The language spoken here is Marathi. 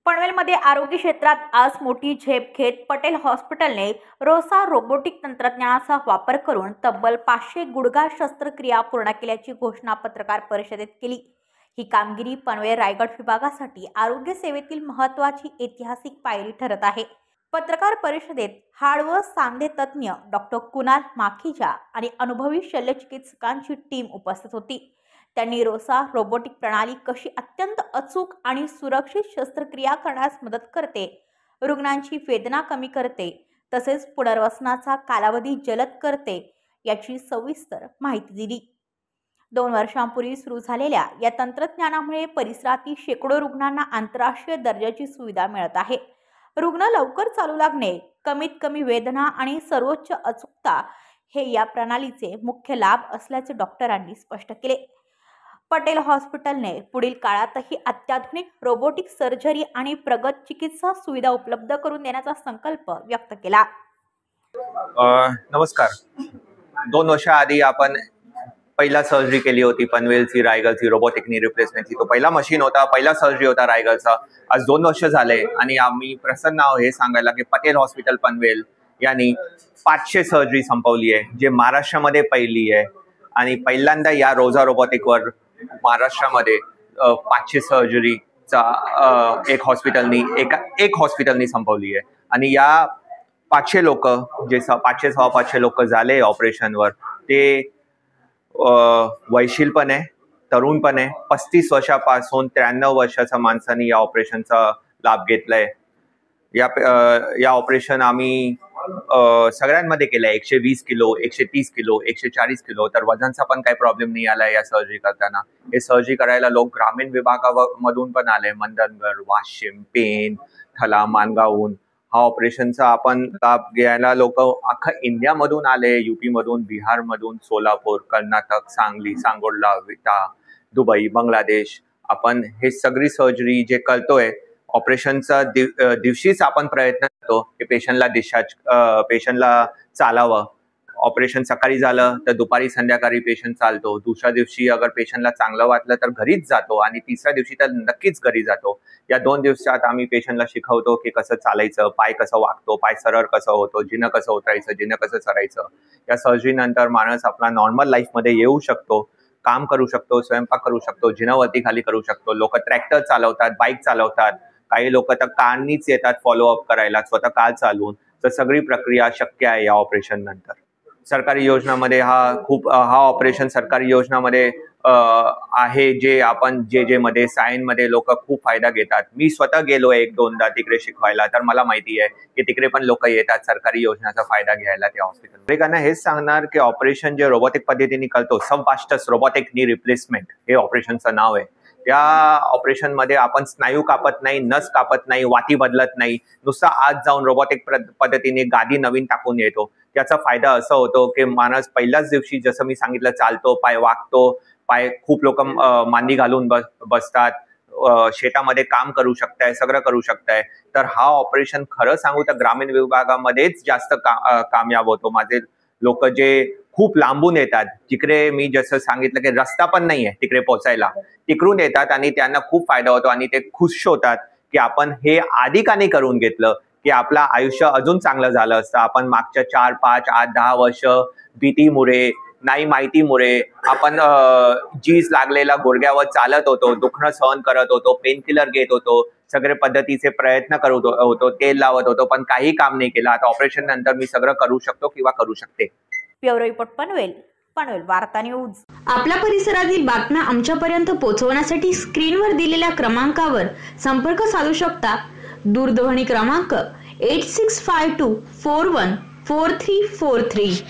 पनवेलमध्ये आरोग्य क्षेत्रात आज मोठी झेप घेत पटेल हॉस्पिटलने रोसा रोबोटिक तंत्रज्ञानाचा वापर करून तब्बल 500 गुडघा शस्त्रक्रिया पूर्ण केल्याची घोषणा पत्रकार परिषदेत केली। ही कामगिरी पनवेल रायगड विभागासाठी आरोग्य सेवेतील महत्त्वाची ऐतिहासिक पायरी ठरत आहे। पत्रकार परिषदेत हाड व सांधे तज्ञ डॉक्टर कुणाल माखीजा आणि अनुभवी शल्यचिकित्सकांची टीम उपस्थित होती। त्यांनी रोसा रोबोटिक प्रणाली कशी अत्यंत अचूक आणि सुरक्षित शस्त्रक्रिया करण्यास मदत करते, रुग्णांची वेदना कमी करते, तसेच पुनर्वसनाचा कालावधी जलद करते याची सविस्तर माहिती दिली। 2 वर्षांपूर्वी सुरू झालेल्या या तंत्रज्ञानामुळे परिसरातील शेकडो रुग्णांना आंतरराष्ट्रीय दर्जाची सुविधा मिळत आहे। रुग्ण लवकर चालू लागणे, कमीत कमी वेदना आणि सर्वोच्च अचूकता हे या प्रणालीचे मुख्य लाभ असल्याचे डॉक्टरांनी स्पष्ट केले। पटेल हॉस्पिटलने पुढील काळातही अत्याधुनिक रोबोटिक सर्जरी आणि प्रगत चिकित्सा सुविधा उपलब्ध करून देण्याचा संकल्प व्यक्त केला। नमस्कार। 2 वर्षाआधी आपण पहिला सर्जरी केली होती पनवेलची, रायगडची रोबोटिक नी रिप्लेसमेंटची। तो पहिला मशीन होता, पहिला सर्जरी होता रायगडचा। आज 2 वर्ष झाले आणि आम्ही प्रसन्न आहोत हे सांगायला की पटेल हॉस्पिटल पनवेल यांनी 500 सर्जरी संपवली आहे, जे महाराष्ट्रामध्ये पहिली आहे आणि पहिल्यांदा या रोसा रोबोटिकवर महाराष्ट्रामध्ये 500 सर्जरीचा एक हॉस्पिटलनी संपवली आहे। आणि या 500 लोक जे 500 लोक झाले ऑपरेशनवर, ते वयशील पण आहे, तरुण पण आहे। 35 वर्षापासून 93 वर्षाच्या माणसांनी या ऑपरेशनचा लाभ घेतलाय। या ऑपरेशन आम्ही सगळ्यांमध्ये केलं आहे। 120 किलो, 130 किलो, 140 किलो, तर वजनचा पण काही प्रॉब्लेम नाही आला या सर्जरी करताना। हे सर्जरी करायला लोक ग्रामीण विभागामधून पण आले, मंडणगड, वाशिम, पेन, थला, मानगावहून। हा ऑपरेशनचा आपण लाभ घ्यायला लोक अख्खा इंडियामधून आले, यूपी मधून, बिहार मधून, सोलापूर, कर्नाटक, सांगली, सांगोला, विटा, दुबई, बांगलादेश। आपण हे सगळी सर्जरी जे करतोय ऑपरेशनचा दिवशीच आपण प्रयत्न करतो की पेशंटला चालावं। ऑपरेशन सकाळी झालं तर दुपारी संध्याकाळी पेशंट चालतो। दुसऱ्या दिवशी अगर पेशंटला चांगलं वाटलं तर घरीच जातो आणि तिसऱ्या दिवशी तर नक्कीच घरी जातो। या 2 दिवसात आम्ही पेशंटला शिकवतो की कसं चालायचं, पाय कसं वागतो, पाय सरळ कसं होतो, जिनं कसं उतरायचं, जिनं कसं चढायचं। या सर्जरी नंतर माणूस आपला नॉर्मल लाईफमध्ये येऊ शकतो, काम करू शकतो, स्वयंपाक करू शकतो, जिनावरती खाली करू शकतो। लोक ट्रॅक्टर चालवतात, बाईक चालवतात, काही लोक तर कारनीच येतात फॉलोअप करायला, स्वतः कार चालवून। तर सगळी प्रक्रिया शक्य आहे या ऑपरेशन नंतर। सरकारी योजनामध्ये हा ऑपरेशन सरकारी योजनामध्ये आहे, जे आपण जे मध्ये सायन्समध्ये लोक खूप फायदा घेतात। मी स्वतः गेलोय 1-2दा तिकडे शिकवायला, तर मला माहिती आहे की तिकडे पण लोक येतात सरकारी योजनाचा फायदा घ्यायला त्या हॉस्पिटल। त्यांना हेच सांगणार की ऑपरेशन जे रोबोटिक पद्धतीने करतो, सबवास्टस रोबोटिक नी रिप्लेसमेंट हे ऑपरेशनचं नाव आहे। या ऑपरेशन मध्ये आपण स्नायू कापत नाही, नस कापत नाही, वाती बदलत नाही, नुसता आज जाऊन रोबोटिक पद्धतीने गादी नवीन टाकून येतो। याचा फायदा असा होतो की माणूस पहिल्याच दिवशी जसं मी सांगितलं चालतो, पाय वागतो, खूप लोक मांडी घालून बसतात, शेतामध्ये काम करू शकताय, सगळं करू शकताय। तर हा ऑपरेशन खरं सांगू तर ग्रामीण विभागामध्येच जास्त कामयाब होतो। माझे लोक जे खूप लांबून येतात, जिकडे मी जसं सांगितलं की रस्ता पण नाहीये तिकडे पोहोचायला, तिकडून येतात आणि त्यांना खूप फायदा होतो आणि ते खुश होतात की आपण हे आधी का नाही करून घेतलं की आपलं आयुष्य अजून चांगलं झालं असतं। आपण मागच्या 4, 5, 8, 10 वर्ष भीतीमुळे, नाही माहितीमुळे आपण जीज लागलेला गुडघ्यावर चालत होतो, दुखणं सहन करत होतो, पेन किलर घेत होतो, सगळे पद्धतीचे प्रयत्न करत होतो, तेल लावत होतो, पण काही काम नाही केलं। आता ऑपरेशन नंतर मी सगळं करू शकतो किंवा करू शकते। ब्युरो रिपोर्ट पनवेल वार्ता न्यूज। आपल्या परिसरातील बातम्या आमच्यापर्यंत पोहोचवण्यासाठी स्क्रीनवर दिलेल्या क्रमांकावर संपर्क साधू शकता। दूरध्वनी क्रमांक 8652414343।